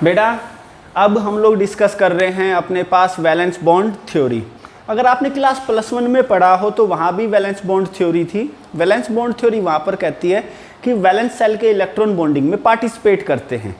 बेटा अब हम लोग डिस्कस कर रहे हैं अपने पास वैलेंस बॉन्ड थ्योरी। अगर आपने क्लास +1 में पढ़ा हो तो वहाँ भी वैलेंस बॉन्ड थ्योरी थी। वैलेंस बॉन्ड थ्योरी वहाँ पर कहती है कि वैलेंस सेल के इलेक्ट्रॉन बॉन्डिंग में पार्टिसिपेट करते हैं,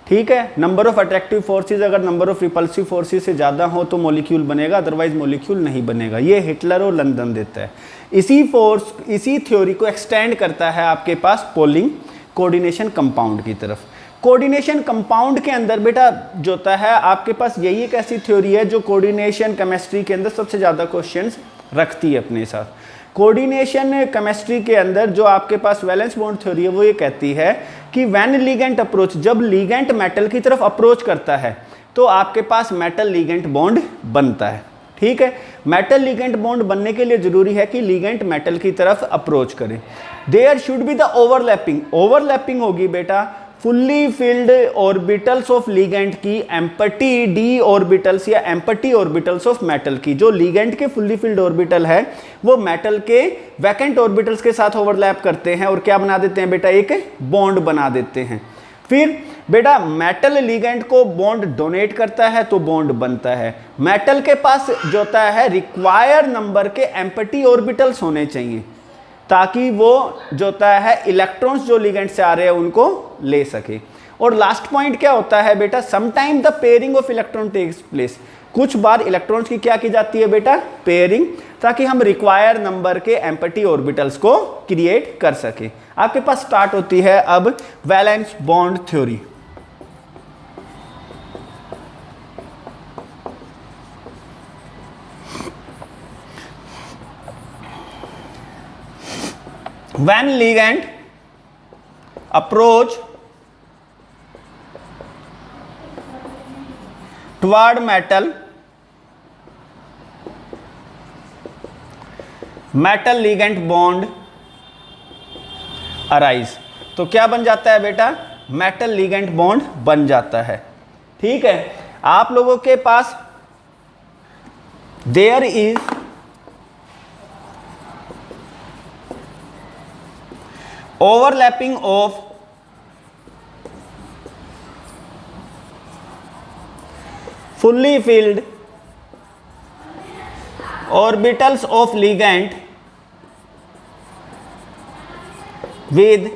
ठीक है। नंबर ऑफ अट्रैक्टिव फोर्सेस अगर नंबर ऑफ रिपल्सिव फोर्सेस से ज़्यादा हो तो मॉलिक्यूल बनेगा, अदरवाइज मॉलिक्यूल नहीं बनेगा। ये हिटलर और लंदन देता है। इसी थ्योरी को एक्सटेंड करता है आपके पास पोलिंग कोऑर्डिनेशन कंपाउंड की तरफ। कोऑर्डिनेशन कंपाउंड के अंदर बेटा जो होता है आपके पास यही एक ऐसी थ्योरी है जो कोऑर्डिनेशन केमिस्ट्री के अंदर सबसे ज़्यादा क्वेश्चंस रखती है अपने साथ। कोऑर्डिनेशन केमिस्ट्री के अंदर जो आपके पास वैलेंस बॉन्ड थ्योरी है वो ये कहती है कि व्हेन लिगेंड अप्रोच, जब लिगेंड मेटल की तरफ अप्रोच करता है तो आपके पास मेटल लिगेंड बॉन्ड बनता है, ठीक है। मेटल लिगेंड बॉन्ड बनने के लिए जरूरी है कि लिगेंड मेटल की तरफ अप्रोच करे। There should be the overlapping होगी बेटा fully filled orbitals of ligand की एम्पटी डी ऑर्बिटल्स या एम्पटी ऑर्बिटल्स ऑफ मेटल की। जो लिगेंड के फुल्ली फिल्ड ऑर्बिटल है वो मेटल के वैकेंट ऑर्बिटल्स के साथ ओवरलैप करते हैं और क्या बना देते हैं बेटा, एक बॉन्ड बना देते हैं। फिर बेटा मेटल लिगेंड को बॉन्ड डोनेट करता है तो बॉन्ड बनता है। मेटल के पास जो होता है रिक्वायर्ड नंबर के एम्पटी ऑर्बिटल्स होने चाहिए ताकि वो जो होता है इलेक्ट्रॉन्स जो लिगेंड से आ रहे हैं उनको ले सके। और लास्ट पॉइंट क्या होता है बेटा, sometime the pairing of electron takes place. कुछ बार इलेक्ट्रॉन्स की क्या की जाती है बेटा, पेयरिंग, ताकि हम रिक्वायर्ड नंबर के एम्पटी ऑर्बिटल्स को क्रिएट कर सके। आपके पास स्टार्ट होती है अब valence bond theory. When ligand approach toward metal ligand bond arise, तो क्या बन जाता है बेटा, मेटल लिगेंड बॉन्ड बन जाता है, ठीक है। आप लोगों के पास there is overlapping of fully filled orbitals of ligand with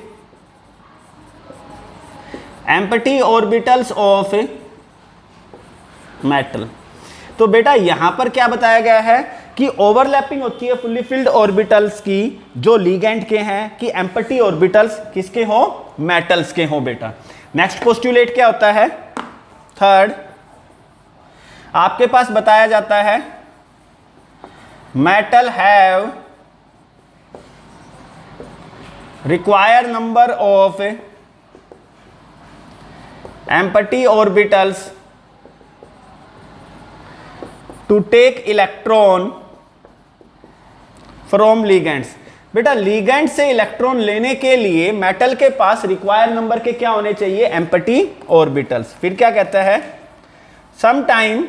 empty orbitals of metal। तो बेटा यहां पर क्या बताया गया है कि ओवरलैपिंग होती है फुल्ली फिल्ड ऑर्बिटल्स की जो लिगेंड के हैं कि एम्पटी ऑर्बिटल्स किसके हो, मेटल्स के हो बेटा। नेक्स्ट पोस्टुलेट क्या होता है, थर्ड आपके पास बताया जाता है metal have required number of empty orbitals to take electron from ligands. बेटा लिगेंड से इलेक्ट्रॉन लेने के लिए मेटल के पास रिक्वायर्ड नंबर के क्या होने चाहिए, एम्पटी ऑर्बिटल्स। फिर क्या कहता है, sometime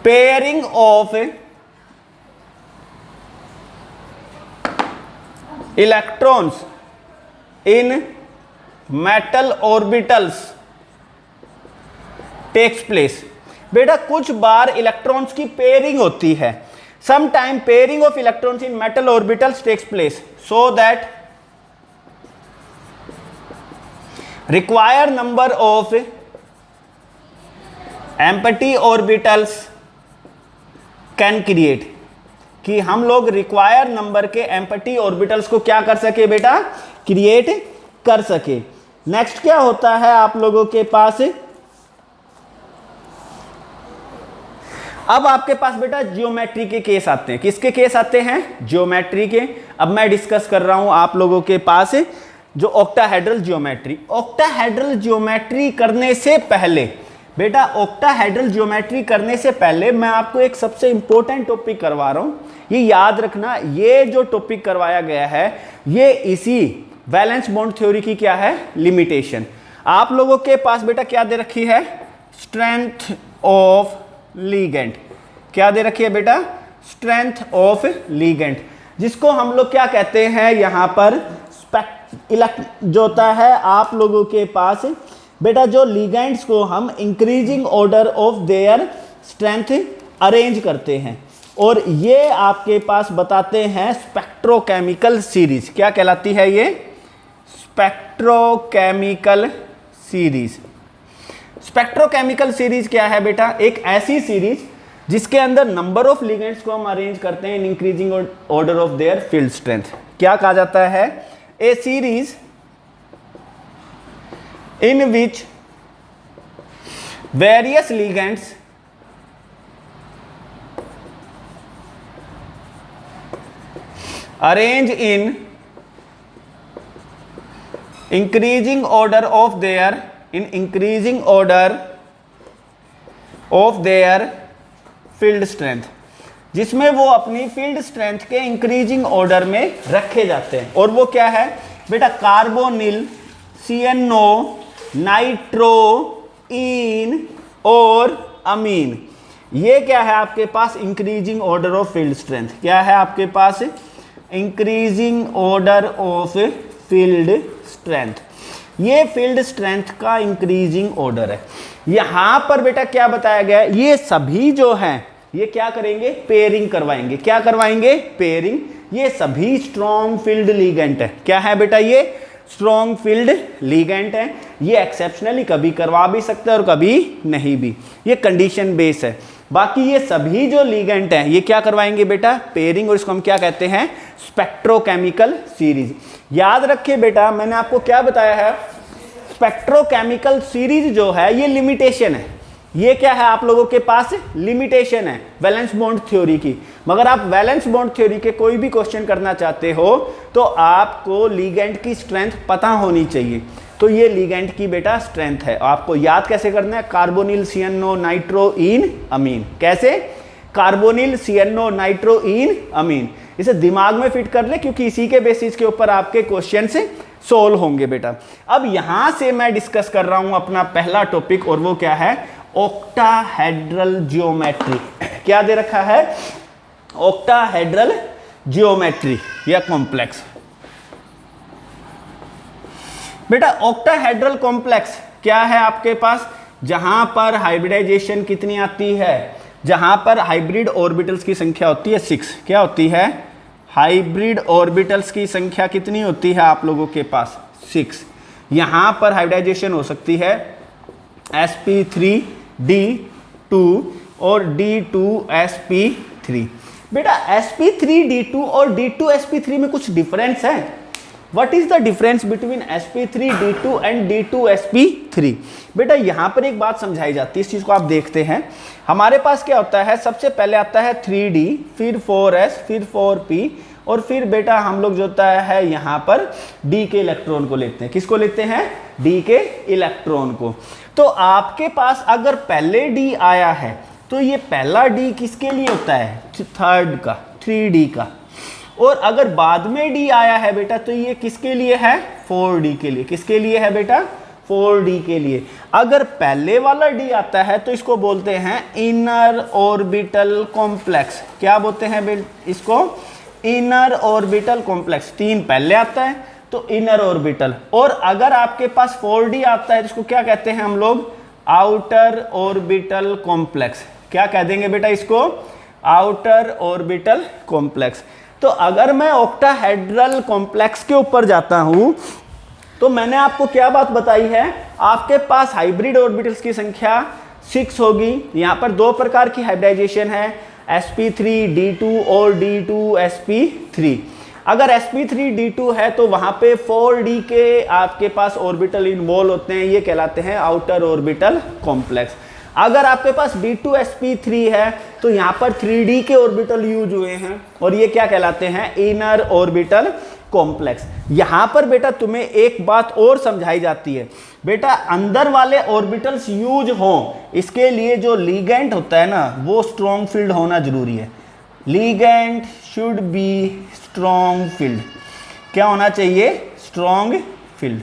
pairing of electrons in metal orbitals takes place. बेटा कुछ बार इलेक्ट्रॉन्स की पेयरिंग होती है, sometime pairing of electrons in metal orbitals takes place so that required number of empty orbitals can create, कि हम लोग रिक्वायर्ड नंबर के एम्पटी ऑर्बिटल्स को क्या कर सके बेटा, क्रिएट कर सके। नेक्स्ट क्या होता है आप लोगों के पास, अब आपके पास बेटा जियोमेट्री के केस आते हैं। किसके केस आते हैं, जियोमेट्री के। अब मैं डिस्कस कर रहा हूं आप लोगों के पास जो ऑक्टाहेड्रल जियोमेट्री। ऑक्टाहेड्रल जियोमेट्री करने से पहले बेटा, ऑक्टाहेड्रल जियोमेट्री करने से पहले मैं आपको एक सबसे इंपॉर्टेंट टॉपिक करवा रहा हूं। ये याद रखना, ये जो टॉपिक करवाया गया है ये इसी वैलेंस बॉन्ड थ्योरी की क्या है, लिमिटेशन। आप लोगों के पास बेटा क्या दे रखी है, स्ट्रेंथ ऑफ लीगेंड। क्या दे रखी है बेटा, स्ट्रेंथ ऑफ लीगेंड, जिसको हम लोग क्या कहते हैं यहां पर जो होता है आप लोगों के पास बेटा, जो लिगेंड्स को हम increasing order of their strength arrange करते हैं, और ये आपके पास बताते हैं स्पेक्ट्रोकेमिकल सीरीज। क्या कहलाती है ये? Spectrochemical series. स्पेक्ट्रोकेमिकल सीरीज क्या है बेटा? एक ऐसी सीरीज जिसके अंदर नंबर ऑफ लिगेंड्स को हम अरेंज करते हैं in increasing order of their field strength. क्या कहा जाता है? ए series in which various ligands arrange in increasing order of their field strength, जिसमें वो अपनी फील्ड स्ट्रेंथ के इंक्रीजिंग ऑर्डर में रखे जाते हैं। और वो क्या है बेटा? कार्बोनिल, CNO, नाइट्रो, इन और अमीन। ये क्या है आपके पास? Increasing order of field strength. क्या है आपके पास? Increasing order of field strength. ये फील्ड स्ट्रेंथ का इंक्रीजिंग ऑर्डर है। यहां पर बेटा क्या बताया गया है? ये सभी जो हैं ये क्या करेंगे? पेयरिंग करवाएंगे। क्या करवाएंगे? पेयरिंग। ये सभी स्ट्रॉन्ग फील्ड लिगेंड है। क्या है बेटा? ये स्ट्रॉन्ग फील्ड लिगेंड है। ये एक्सेप्शनली कभी करवा भी सकते हैं और कभी नहीं भी, ये कंडीशन बेस है। बाकी ये सभी जो लिगेंड हैं ये क्या करवाएंगे बेटा? पेयरिंग। और इसको हम क्या कहते हैं? Spectrochemical series. याद रखिए बेटा, मैंने आपको क्या बताया है? स्पेक्ट्रोकेमिकल सीरीज जो है ये लिमिटेशन है। ये क्या है आप लोगों के पास? लिमिटेशन है वैलेंस बॉन्ड थ्योरी की। मगर आप वैलेंस बॉन्ड थ्योरी के कोई भी क्वेश्चन करना चाहते हो तो आपको लिगेंड की स्ट्रेंथ पता होनी चाहिए। तो ये लिगेंड की बेटा स्ट्रेंथ है। आपको याद कैसे करना है? कार्बोनिल, CNO, नाइट्रो, इन, अमीन। कैसे? कार्बोनिल, CNO, नाइट्रो, इन, अमीन। इसे दिमाग में फिट कर ले, क्योंकि इसी के बेसिस के ऊपर आपके क्वेश्चन से सोल्व होंगे बेटा। अब यहां से मैं डिस्कस कर रहा हूं अपना पहला टॉपिक, और वो क्या है? Octahedral geometry. क्या दे रखा है? ऑक्टाहेड्रल जियोमेट्री या कॉम्प्लेक्स। बेटा ऑक्टाहेड्रल कॉम्प्लेक्स क्या है आपके पास? जहां पर हाइब्रिडाइजेशन कितनी आती है? जहां पर हाइब्रिड ऑर्बिटल्स की संख्या होती है 6। क्या होती है? हाइब्रिड ऑर्बिटल्स की संख्या कितनी होती है आप लोगों के पास? 6। यहां पर हाइब्रिडाइजेशन हो सकती है sp3d2 और d2sp3। बेटा sp3d2 और d2sp3 में कुछ डिफरेंस है। What is the difference between sp3d2 and d2sp3? बेटा यहां पर एक बात समझाई जाती है, इस चीज को आप देखते हैं। हमारे पास क्या होता है? सबसे पहले आता है 3d, फिर 4s, फिर 4p, और फिर बेटा हम लोग जो होता है यहाँ पर d के इलेक्ट्रॉन को लेते हैं। किसको लेते हैं? d के इलेक्ट्रॉन को। तो आपके पास अगर पहले d आया है तो ये पहला d किसके लिए होता है? थर्ड का, 3d का। और अगर बाद में d आया है बेटा तो ये किसके लिए है? 4d के लिए। किसके लिए है बेटा? 4d के लिए। अगर पहले वाला d आता है तो इसको बोलते हैं इनर ऑर्बिटल कॉम्प्लेक्स। क्या बोलते हैं इसको? Inner orbital complex. 3 पहले आता है तो इनर ऑर्बिटल। और अगर आपके पास 4d आता है तो इसको क्या कहते हैं हम लोग? Outer orbital complex. क्या कह देंगे बेटा इसको? Outer orbital complex. तो अगर मैं ऑक्टाहेड्रल कॉम्प्लेक्स के ऊपर जाता हूं तो मैंने आपको क्या बात बताई है? आपके पास हाइब्रिड ऑर्बिटल्स की संख्या 6 होगी। यहां पर 2 प्रकार की हाइब्रिडाइजेशन है, sp3d2 और d2sp3। अगर sp3d2 है तो वहां पे 4d के आपके पास ऑर्बिटल इन्वॉल्व होते हैं, ये कहलाते हैं आउटर ऑर्बिटल कॉम्प्लेक्स। अगर आपके पास d2sp3 है तो यहाँ पर 3d के ऑर्बिटल यूज हुए हैं और ये क्या कहलाते हैं? Inner orbital complex. यहाँ पर बेटा तुम्हें एक बात और समझाई जाती है, बेटा अंदर वाले ऑर्बिटल्स यूज हों इसके लिए जो लिगेंड होता है ना वो स्ट्रॉन्ग फील्ड होना जरूरी है। Ligand should be strong field. क्या होना चाहिए? Strong field.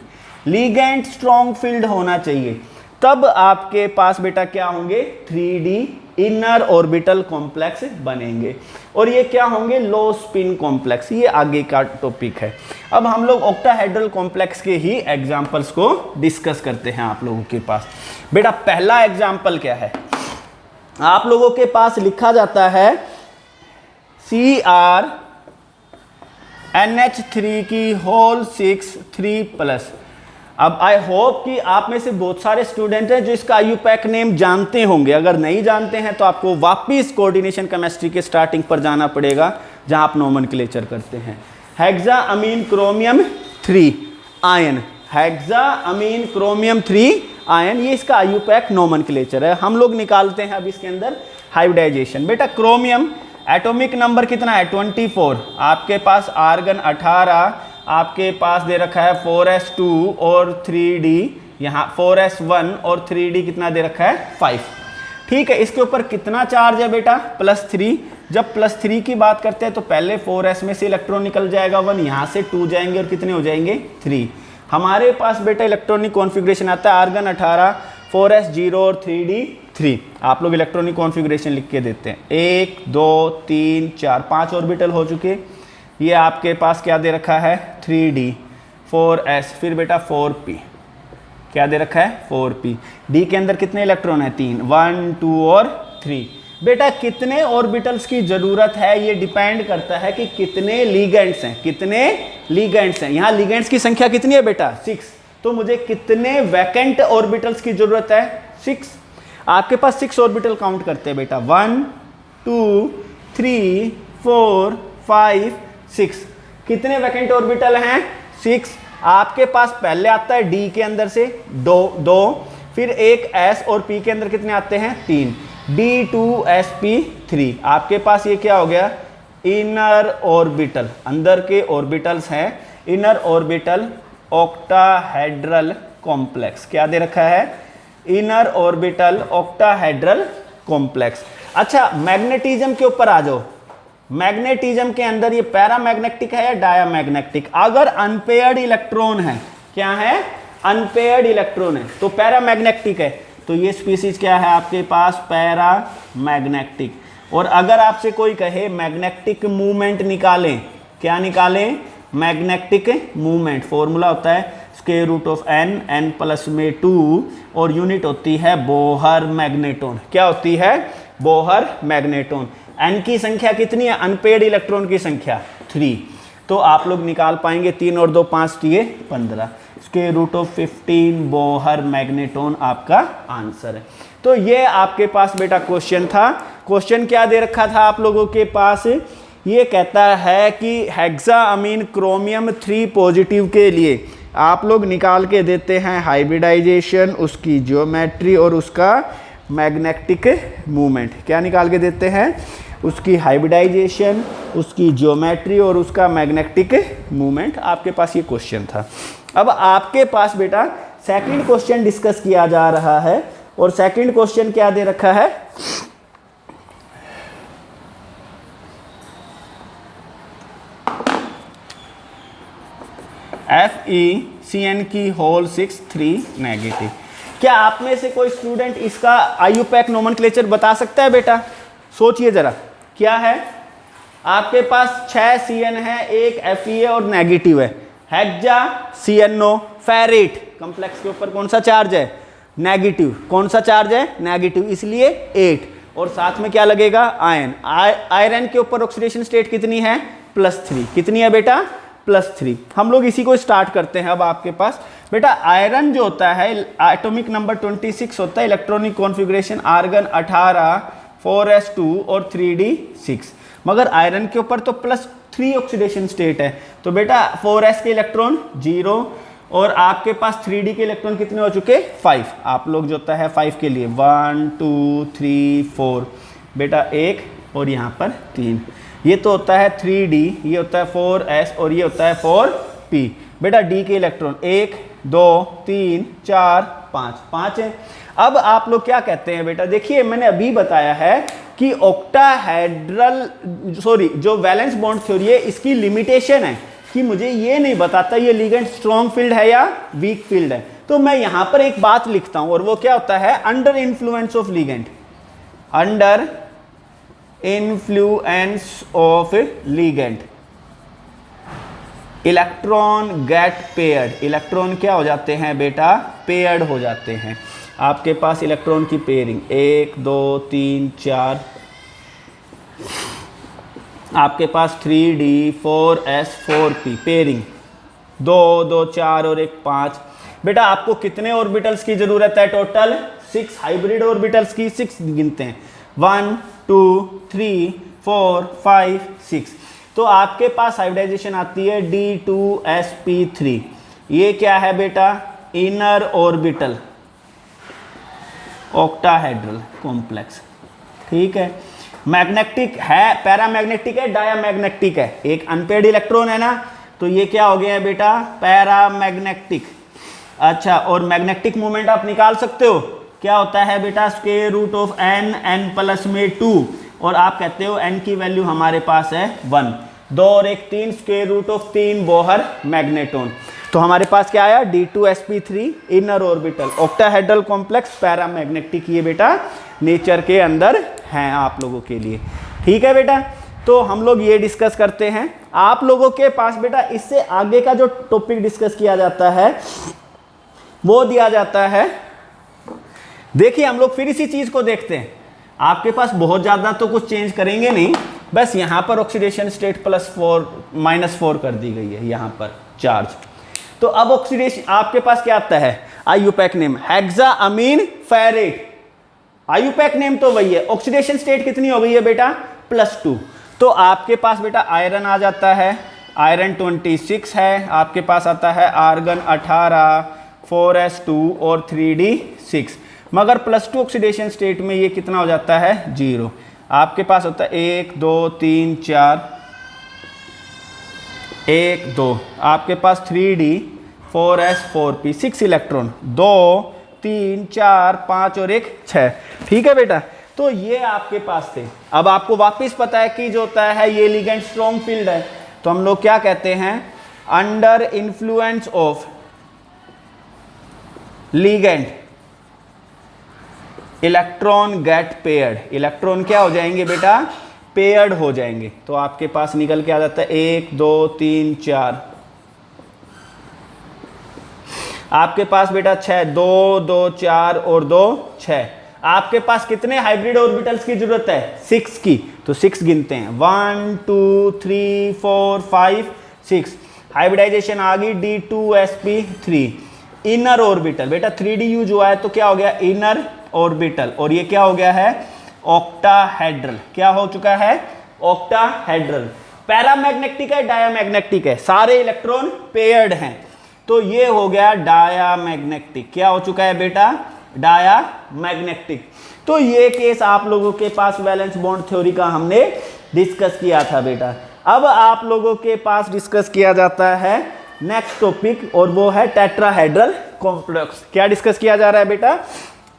Ligand strong field होना चाहिए, तब आपके पास बेटा क्या होंगे? 3D इनर ऑर्बिटल कॉम्प्लेक्स बनेंगे। और ये क्या होंगे? लो स्पिन कॉम्प्लेक्स। ये आगे का टॉपिक है। अब हम लोग ऑक्टाहेड्रल कॉम्प्लेक्स के ही एग्जांपल्स को डिस्कस करते हैं आप लोगों के पास। बेटा पहला एग्जांपल क्या है? आप लोगों के पास लिखा जाता है CrNH3 की होल 6 3+। अब आई होप कि आप में से बहुत सारे स्टूडेंट हैं जो इसका आईयूपैक नेम जानते होंगे। अगर नहीं जानते हैं तो आपको वापिस कोऑर्डिनेशन केमिस्ट्री के स्टार्टिंग पर जाना पड़ेगा, जहां आप नोमेनक्लेचर करते हैं। हेक्साअमीन क्रोमियम 3 आयन, हेक्साअमीन क्रोमियम 3 आयन, ये इसका आईयूपैक नोमेनक्लेचर है। हम लोग निकालते हैं अब इसके अंदर हाइब्रिडाइजेशन। बेटा क्रोमियम एटॉमिक नंबर कितना है? 24। आपके पास आर्गन 18, आपके पास दे रखा है 4s2 और 3d, यहाँ 4s1 और 3d कितना दे रखा है? 5। ठीक है, इसके ऊपर कितना चार्ज है बेटा? +3। जब +3 की बात करते हैं तो पहले 4s में से इलेक्ट्रॉन निकल जाएगा 1, यहाँ से 2 जाएंगे और कितने हो जाएंगे? 3। हमारे पास बेटा इलेक्ट्रॉनिक कॉन्फ़िगरेशन आता है आर्गन 18, 4s0 और 3d 3। आप लोग इलेक्ट्रॉनिक कॉन्फ़िगरेशन लिख के देते हैं। 1 2 3 4 5 ऑर्बिटल हो चुके। ये आपके पास क्या दे रखा है? 3d 4s, फिर बेटा 4p, क्या दे रखा है? 4p। d के अंदर कितने इलेक्ट्रॉन है? 3, 1 2 और 3। बेटा कितने ऑर्बिटल्स की जरूरत है ये डिपेंड करता है कि कितने लिगेंड्स हैं, कितने लिगेंड्स हैं। यहाँ लिगेंड्स की संख्या कितनी है बेटा? 6। तो मुझे कितने वैकेंट ऑर्बिटल्स की जरूरत है? 6। आपके पास 6 ऑर्बिटल काउंट करते हैं बेटा। 1 2 3 4 5 6। कितने वैकेंट ऑर्बिटल हैं? 6। आपके पास पहले आता है डी के अंदर से 2, फिर एक एस और पी के अंदर कितने आते हैं? 3, D2sp3। आपके पास ये क्या हो गया? इनर ऑर्बिटल, अंदर के ऑर्बिटल्स हैं। इनर ऑर्बिटल ऑक्टाहेड्रल कॉम्प्लेक्स, क्या दे रखा है? Inner orbital octahedral complex. अच्छा मैग्नेटिज्म के ऊपर आ जाओ। मैग्नेटिज्म के अंदर ये पैरामैग्नेटिक है या डायामैग्नेटिक? अगर अनपेयर्ड इलेक्ट्रॉन है, क्या है? अनपेयर्ड इलेक्ट्रॉन है तो पैरामैग्नेटिक है। तो ये स्पीसीज क्या है आपके पास? पैरामैग्नेटिक। और अगर आपसे कोई कहे मैग्नेटिक मूवमेंट निकालें, क्या निकालें? Magnetic movement. फॉर्मूला होता है √n प्लस में 2 और यूनिट होती है बोहर मैग्नेटोन। क्या होती है? Bohr magneton. n की संख्या कितनी है? अनपेयर्ड इलेक्ट्रॉन की संख्या 3। तो आप लोग निकाल पाएंगे 3 और 2 5 दिए 15, √15 बोहर मैग्नेटोन आपका आंसर है। तो ये आपके पास बेटा क्वेश्चन था। क्वेश्चन क्या दे रखा था आप लोगों के पास? ये कहता है कि हेक्साअमीन क्रोमियम 3 पॉजिटिव के लिए आप लोग निकाल के देते हैं हाइब्रिडाइजेशन, उसकी ज्योमेट्री और उसका मैग्नेटिक मूवमेंट। क्या निकाल के देते हैं? उसकी हाइब्रिडाइजेशन, उसकी ज्योमेट्री और उसका मैग्नेटिक मूवमेंट। आपके पास ये क्वेश्चन था। अब आपके पास बेटा सेकंड क्वेश्चन डिस्कस किया जा रहा है। और सेकंड क्वेश्चन क्या दे रखा है? FeCN की होल 6 3 नेगेटिव। क्या आप में से कोई स्टूडेंट इसका आईयूपैक नोमेनक्लेचर बता सकता है बेटा? सोचिए जरा, क्या है? आपके पास 6 CN है, एक Fe और नेगेटिव है। हेक्सा CNO फेरेट कॉम्प्लेक्स के ऊपर कौन सा चार्ज है? नेगेटिव। कौन सा चार्ज है? नेगेटिव, इसलिए 8। और साथ में क्या लगेगा? आयन। आयरन के ऊपर ऑक्सीडेशन स्टेट कितनी है? +3। कितनी है बेटा? +3। हम लोग इसी को स्टार्ट करते हैं। अब आपके पास बेटा आयरन जो होता है एटॉमिक नंबर 26 होता है, इलेक्ट्रॉनिक कॉन्फ़िगरेशन आर्गन 18, 4s2 और 3d 6। मगर आयरन के ऊपर तो +3 ऑक्सीडेशन स्टेट है। तो बेटा 4s के इलेक्ट्रॉन 0 और आपके पास 3d के इलेक्ट्रॉन कितने हो चुके? 5। आप लोग जो होता है 5 के लिए 1 2 3 4 बेटा 1 और यहाँ पर 3। ये तो होता है 3d, ये होता है 4s और ये होता है 4p। बेटा d के इलेक्ट्रॉन 1 2 3 4 5 है। अब आप लोग क्या कहते हैं बेटा? देखिए मैंने अभी बताया है कि ऑक्टाहेड्रल जो वैलेंस बॉन्ड थ्योरी है, इसकी लिमिटेशन है कि मुझे ये नहीं बताता ये लिगेंड स्ट्रॉन्ग फील्ड है या वीक फील्ड है। तो मैं यहां पर एक बात लिखता हूं और वो क्या होता है? Under influence of ligand. Under influence of ligand electron get paired. Electron क्या हो जाते हैं बेटा? पेयर्ड हो जाते हैं। आपके पास इलेक्ट्रॉन की पेयरिंग 1 2 3 4, आपके पास 3d 4s 4p पेयरिंग 2 2 4 और 1 5। बेटा आपको कितने ऑर्बिटल्स की जरूरत है? टोटल 6 हाइब्रिड ऑर्बिटल्स की। 6 गिनते हैं, 1 2 3 4 5 6। तो आपके पास हाइब्रिडाइजेशन आती है D2sp3। ये क्या है बेटा? Inner orbital octahedral complex. ठीक है, मैग्नेटिक है, पैरामैग्नेटिक है, डायामैग्नेटिक है। एक अनपेड इलेक्ट्रॉन है ना, तो ये क्या हो गया है बेटा? पैरामैग्नेटिक। अच्छा, और मैग्नेटिक मोमेंट आप निकाल सकते हो, क्या होता है बेटा? Square root of n, n plus में 2, और आप कहते हो n की वैल्यू हमारे पास है 1। 2 और 1 3, square root of 3 Bohr magneton. तो हमारे पास क्या आया? D2sp3 inner orbital octahedral complex paramagnetic. ये बेटा नेचर के अंदर हैं आप लोगों के लिए। ठीक है बेटा, तो हम लोग ये डिस्कस करते हैं। आप लोगों के पास बेटा इससे आगे का जो टॉपिक डिस्कस किया जाता है वो दिया जाता है। देखिए हम लोग फिर इसी चीज को देखते हैं। आपके पास बहुत ज्यादा तो कुछ चेंज करेंगे नहीं, बस यहां पर ऑक्सीडेशन स्टेट -4 कर दी गई है यहां पर चार्ज। तो अब ऑक्सीडेशन आपके पास क्या आता है? IUPAC name hexaamine ferrate. IUPAC name तो वही है। ऑक्सीडेशन स्टेट कितनी हो गई है बेटा? +2। तो आपके पास बेटा आयरन आ जाता है, आयरन 26 है। आपके पास आता है आर्गन 18, 4s2 और 3d6। मगर +2 ऑक्सीडेशन स्टेट में ये कितना हो जाता है? 0। आपके पास होता है 1 2 3 4, 1 2। आपके पास 3d 4s 4p 6 इलेक्ट्रॉन, 2 3 4 5 और 1 6। ठीक है बेटा, तो ये आपके पास थे। अब आपको वापस पता है कि जो होता है ये लिगेंड स्ट्रॉन्ग फील्ड है, तो हम लोग क्या कहते हैं? Under influence of ligand electron get paired. Electron क्या हो जाएंगे बेटा? पेयर्ड हो जाएंगे। तो आपके पास निकल के आ जाता है 1 2 3 4। आपके पास बेटा 6, 2 2 4 और 2 6। आपके पास कितने हाइब्रिड ऑर्बिटल्स की जरूरत है? 6 की। तो 6 गिनते हैं, 1 2 3 4 5 6। हाइब्रिडाइजेशन आ गई D2sp3 इनर ऑर्बिटल। बेटा 3du जो है तो क्या हो गया? Inner orbital. और ये क्या हो गया है? ऑक्टाहेड्रल। क्या हो चुका है? ऑक्टाहेड्रल। पैरामैग्नेटिक है, डायामैग्नेटिक है, सारे इलेक्ट्रॉन पेयर्ड हैं, तो ये हो गया डायामैग्नेटिक। क्या हो चुका है बेटा? डायामैग्नेटिक। तो ये केस आप लोगों के पास वैलेंस बॉन्ड थ्योरी का हमने डिस्कस किया था बेटा। अब आप लोगों के पास डिस्कस किया जाता है नेक्स्ट टॉपिक, और वो है टेट्राहेड्रल कॉम्प्लेक्स। क्या डिस्कस किया जा रहा है बेटा?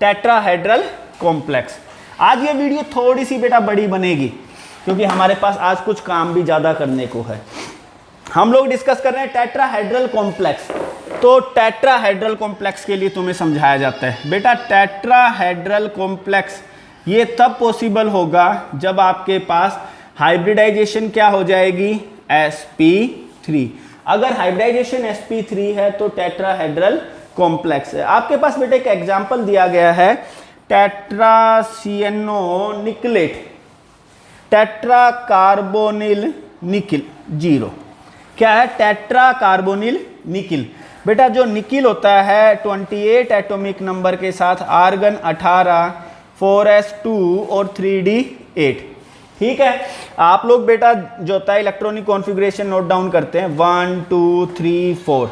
Tetrahedral complex. आज ये वीडियो थोड़ी सी बेटा बड़ी बनेगी क्योंकि हमारे पास आज कुछ काम भी ज्यादा करने को है। हम लोग डिस्कस कर रहे हैं टेट्राहेड्रल कॉम्प्लेक्स। तो टेट्राहेड्रल कॉम्प्लेक्स के लिए तुम्हें समझाया जाता है बेटा, टेट्राहेड्रल कॉम्प्लेक्स ये तब पॉसिबल होगा जब आपके पास हाइब्रिडाइजेशन क्या हो जाएगी? sp3। अगर हाइब्रिडाइजेशन sp3 है तो टेट्राहेड्रल कॉम्प्लेक्स है। आपके पास बेटा एक एग्जांपल दिया गया है, tetracyano nickelate, tetra carbonyl nickel 0। क्या है? Tetra carbonyl nickel. बेटा जो निकिल होता है 28 एटॉमिक नंबर के साथ, आर्गन 18, 4s2 और 3d8। ठीक है, आप लोग बेटा जो होता है इलेक्ट्रॉनिक कॉन्फ़िगरेशन नोट डाउन करते हैं, 1 2 3 4।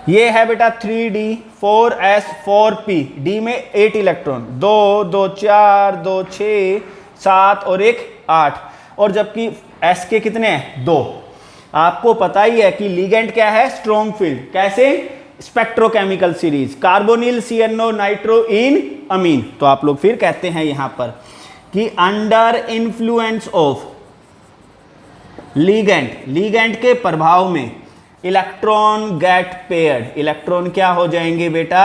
ये है बेटा 3d 4s 4p, d में 8 इलेक्ट्रॉन, 2 2 4 2 6 7 और 1 8। और जबकि s के कितने हैं? 2। आपको पता ही है कि लिगेंड क्या है? Strong field. कैसे? Spectrochemical series, carbonyl CNO nitro en amine. तो आप लोग फिर कहते हैं यहां पर कि under influence of ligand, ligand के प्रभाव में इलेक्ट्रॉन गेट पेयर्ड। इलेक्ट्रॉन क्या हो जाएंगे बेटा?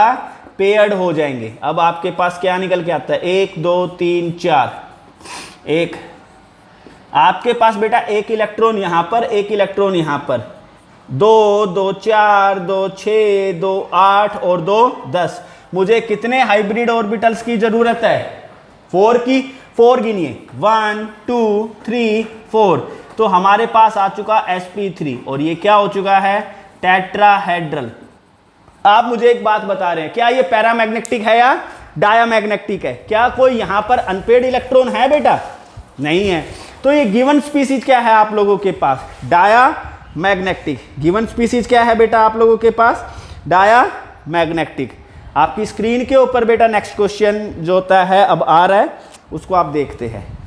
पेयर्ड हो जाएंगे। अब आपके पास क्या निकल के आता है, 1 2 3 4, एक आपके पास बेटा एक इलेक्ट्रॉन यहां पर, एक इलेक्ट्रॉन यहां पर, 2 2 4 2 6 2 8 और 2 10। मुझे कितने हाइब्रिड ऑर्बिटल्स की जरूरत है, 4 की। 4 गिनिए, 1 2 3 4। तो हमारे पास आ चुका sp3 और ये क्या हो चुका है, टेट्राहेड्रल। आप मुझे एक बात बता रहे हैं, क्या ये पैरामैग्नेटिक है या डायामैग्नेटिक है? क्या कोई यहां पर अनपेड इलेक्ट्रॉन है बेटा? नहीं है। तो ये गिवन स्पीसीज क्या है आप लोगों के पास, डायामैग्नेटिक। गिवन स्पीसीज क्या है बेटा आप लोगों के पास, डायामैग्नेटिक। आपकी स्क्रीन के ऊपर बेटा नेक्स्ट क्वेश्चन जो होता है अब आ रहा है, उसको आप देखते हैं।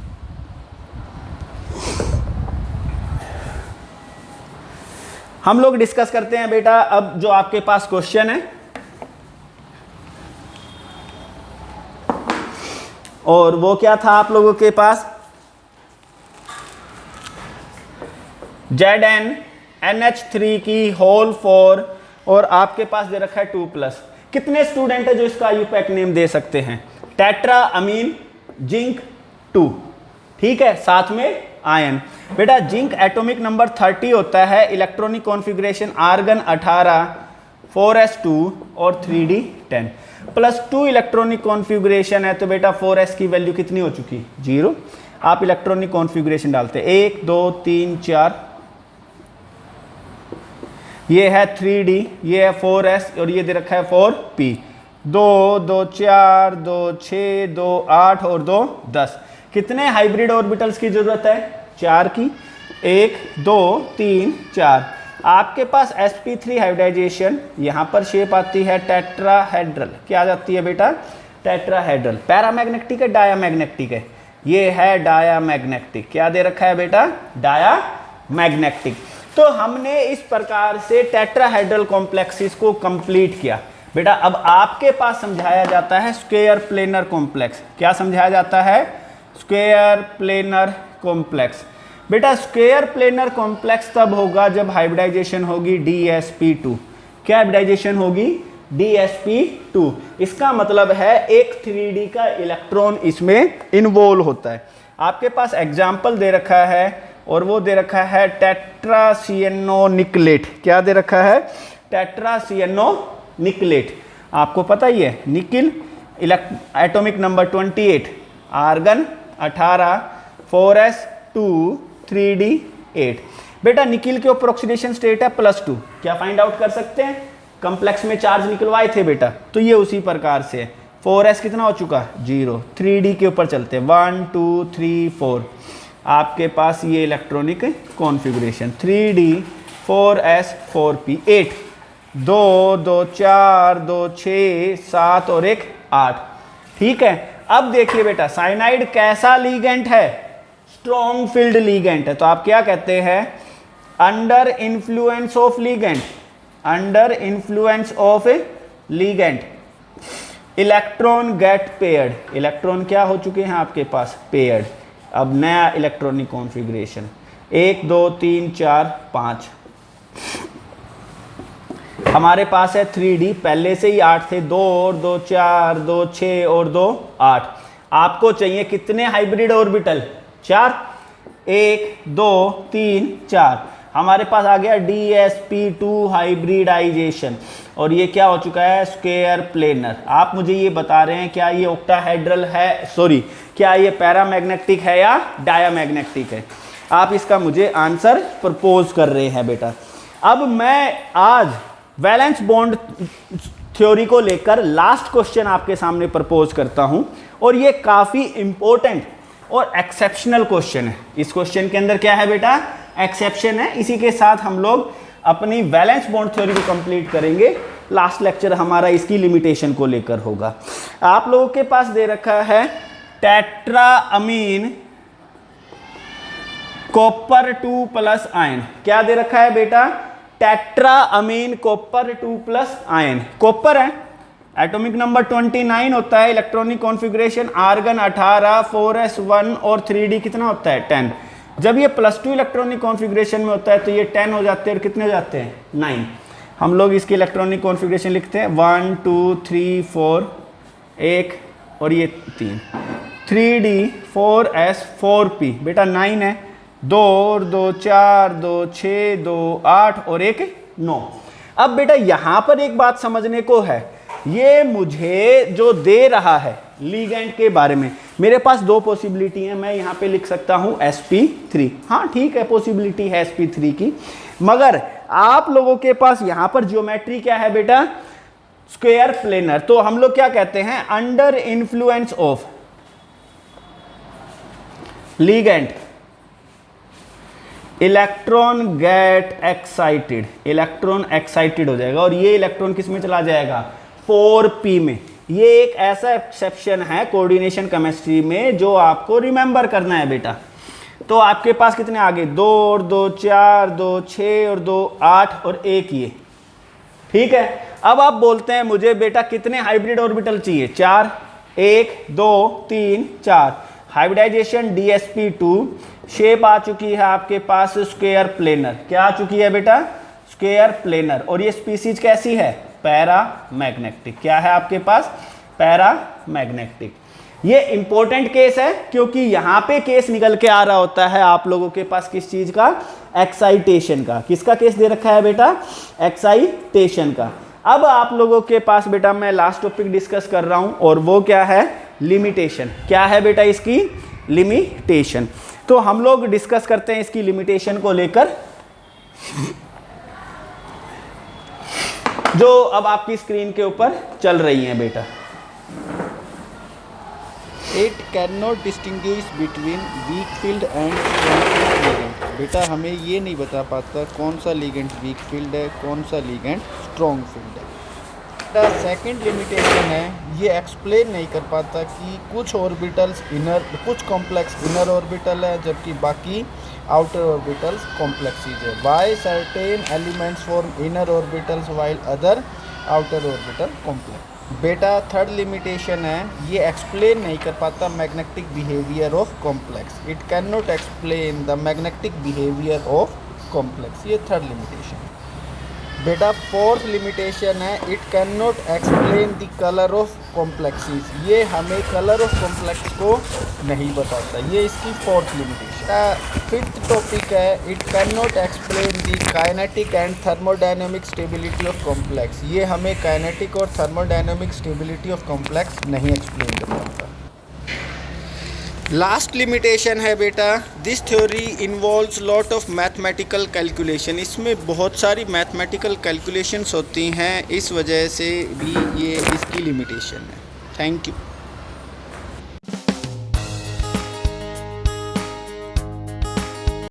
हम लोग डिस्कस करते हैं बेटा अब जो आपके पास क्वेश्चन है, और वो क्या था आप लोगों के पास, ZnNH3 की होल 4 और आपके पास दे रखा है 2+। कितने स्टूडेंट है जो इसका यूपैक नेम दे सकते हैं, टेट्रा अमीन जिंक 2, ठीक है, साथ में आयन। बेटा जिंक एटॉमिक नंबर 30 होता है, इलेक्ट्रॉनिक कॉन्फ़िगरेशन आर्गन 18, 4s2 और 3d10, +2 इलेक्ट्रॉनिक कॉन्फ़िगरेशन है, तो बेटा 4s की वैल्यू कितनी हो चुकी, 0। आप इलेक्ट्रॉनिक कॉन्फ़िगरेशन डालते हैं, 1 2 3 4, ये है 3d, ये है 4s और ये दे रखा है 4p। 2 2 4 2 6 2 8 और 2 10। कितने हाइब्रिड ऑर्बिटल्स की जरूरत है, 4 की। 1 2 3 4। आपके पास sp3 हाइब्रिडाइजेशन, यहां पर शेप आती है टेट्राहेड्रल। क्या आ जाती है बेटा, टेट्राहेड्रल। पैरामैग्नेटिक है डायामैग्नेटिक है, ये है डायामैग्नेटिक। क्या दे रखा है बेटा, डायामैग्नेटिक। तो हमने इस प्रकार से टेट्राहेड्रल कॉम्प्लेक्सेस को कंप्लीट किया। बेटा अब आपके पास समझाया जाता है स्क्वायर प्लेनर कॉम्प्लेक्स। क्या समझाया जाता है, स्क्वायर प्लेनर कॉम्प्लेक्स। बेटा स्क्वायर प्लेनर कॉम्प्लेक्स तब होगा जब हाइब्रिडाइजेशन होगी dsp2। क्या हाइब्रिडाइजेशन होगी, dsp2। इसका मतलब है एक 3d का इलेक्ट्रॉन इसमें इन्वॉल्व होता है। आपके पास एग्जाम्पल दे रखा है और वो दे रखा है टेट्रासिएनोनिकलेट। क्या दे रखा है, टेट्रासिएनोनिकलेट। आपको पता ही है, nickel atomic number 28, argon 18, 4s2 3d8। बेटा निकिल के ऊपर ऑक्सीडेशन स्टेट है +2। क्या फाइंड आउट कर सकते हैं, कंप्लेक्स में चार्ज निकलवाए थे बेटा, तो ये उसी प्रकार से है। 4s कितना हो चुका, 0। 3d के ऊपर चलते हैं, 1 2 3 4। आपके पास ये electronic configuration 3d 4s 4p 8, 2 2 4 2 6 7 और 1 8, ठीक है। अब देखिए बेटा साइनाइड कैसा लीगेंट है, स्ट्रॉन्ग फील्ड लीगेंट है। तो आप क्या कहते हैं, under influence of ligand, under influence of ligand electron get paired. Electron क्या हो चुके हैं आपके पास, पेयर्ड। अब नया इलेक्ट्रॉनिक कॉन्फ़िगरेशन 1 2 3 4 5। हमारे पास है 3d, पहले से ही 8 थे, 2 और 2 4 2 6 और 2 8। आपको चाहिए कितने हाइब्रिड ऑर्बिटल, 4। 1 2 3 4। हमारे पास आ गया dsp2 हाइब्रिडाइजेशन और ये क्या हो चुका है, स्क्वायर प्लेनर। आप मुझे ये बता रहे हैं क्या ये ऑक्टाहेड्रल है, सॉरी क्या ये पैरामैग्नेटिक है या डायामैग्नेटिक है। आप इसका मुझे आंसर प्रपोज कर रहे हैं बेटा। अब मैं आज वैलेंस बॉन्ड थ्योरी को लेकर लास्ट क्वेश्चन आपके सामने प्रपोज करता हूं और ये काफी इंपॉर्टेंट और एक्सेप्शनल क्वेश्चन है। इस क्वेश्चन के अंदर क्या है बेटा, एक्सेप्शन है। इसी के साथ हम लोग अपनी वैलेंस बॉन्ड थ्योरी को कंप्लीट करेंगे। लास्ट लेक्चर हमारा इसकी लिमिटेशन को लेकर होगा। आप लोगों के पास दे रखा है टेट्रा अमीन कॉपर 2+ आयन। क्या दे रखा है बेटा, tetra amine copper 2+ ion. Copper है, एटॉमिक नंबर 29 होता है, इलेक्ट्रॉनिक कॉन्फ़िगरेशन आर्गन 18, 4s1 और 3d कितना होता है, 10। जब ये +2 इलेक्ट्रॉनिक कॉन्फ़िगरेशन में होता है तो ये 10 हो जाते हैं और कितने हो जाते हैं, 9। हम लोग इसकी इलेक्ट्रॉनिक कॉन्फ़िगरेशन लिखते हैं 1 2 3 4 1 और ये 3 3D 4S 4P बेटा 9 है, 2 और 2 4 2 6 2 8 और 1 9। अब बेटा यहाँ पर एक बात समझने को है, ये मुझे जो दे रहा है लिगेंड के बारे में, मेरे पास दो पॉसिबिलिटी है। मैं यहाँ पे लिख सकता हूँ sp3, हाँ ठीक है पॉसिबिलिटी है sp3 की, मगर आप लोगों के पास यहाँ पर ज्योमेट्री क्या है बेटा, स्क्वायर प्लेनर। तो हम लोग क्या कहते हैं, under influence of ligand electron get excited, electron excited हो जाएगा और ये इलेक्ट्रॉन किस में चला जाएगा, 4p में। ये एक ऐसा एक्सेप्शन है कोऑर्डिनेशन केमिस्ट्री में जो आपको रिमेंबर करना है बेटा। तो आपके पास कितने आगे, 2 और 2 4 2 6 और 2 8 और 1 ये, ठीक है। अब आप बोलते हैं मुझे बेटा कितने हाइब्रिड ऑर्बिटल चाहिए, 4, 1 2 3 4, हाइब्रिडाइजेशन dsp2, शेप आ चुकी है आपके पास स्क्वायर प्लेनर, क्या आ चुकी है बेटा, स्क्वायर प्लेनर। और ये स्पीसीज कैसी है, पैरामैग्नेटिक, क्या है आपके पास, पैरामैग्नेटिक। ये इंपॉर्टेंट केस है क्योंकि यहाँ पे केस निकल के आ रहा होता है आप लोगों के पास किस चीज का, एक्साइटेशन का। किसका केस दे रखा है बेटा, एक्साइटेशन का। अब आप लोगों के पास बेटा मैं लास्ट टॉपिक डिस्कस कर रहा हूं और वो क्या है, लिमिटेशन। क्या है बेटा इसकी, लिमिटेशन। तो हम लोग डिस्कस करते हैं इसकी लिमिटेशन को लेकर, जो अब आपकी स्क्रीन के ऊपर चल रही हैं बेटा। It can not distinguish between weak field and strong field ligand. बेटा हमें ये नहीं बता पाता कौन सा लिगेंड वीक फील्ड है, कौन सा लिगेंड स्ट्रॉन्ग फील्ड है। बेटा सेकंड लिमिटेशन है, ये एक्सप्लेन नहीं कर पाता कि कुछ ऑर्बिटल्स इनर, कुछ कॉम्प्लेक्स इनर ऑर्बिटल है जबकि बाकी आउटर ऑर्बिटल्स कॉम्प्लेक्सीज है। By certain elements form inner orbitals while other outer orbital complex. बेटा थर्ड लिमिटेशन है, ये एक्सप्लेन नहीं कर पाता magnetic behaviour of complex. It can not explain the magnetic behaviour of complex, ये थर्ड लिमिटेशन है। बेटा फोर्थ लिमिटेशन है, it can not explain the colour of complexes. ये हमें कलर ऑफ कॉम्प्लेक्स को नहीं बताता, ये इसकी फोर्थ लिमिटेशन। फिफ्थ टॉपिक है, it can not explain the kinetic and thermodynamic stability of complex. ये हमें काइनेटिक और थर्मोडायनेमिक स्टेबिलिटी ऑफ कॉम्प्लेक्स नहीं एक्सप्लेन कर पाता। लास्ट लिमिटेशन है बेटा, this theory involves lot of mathematical calculation. इसमें बहुत सारी मैथमेटिकल कैलकुलेशंस होती हैं, इस वजह से भी ये इसकी लिमिटेशन है। Thank you.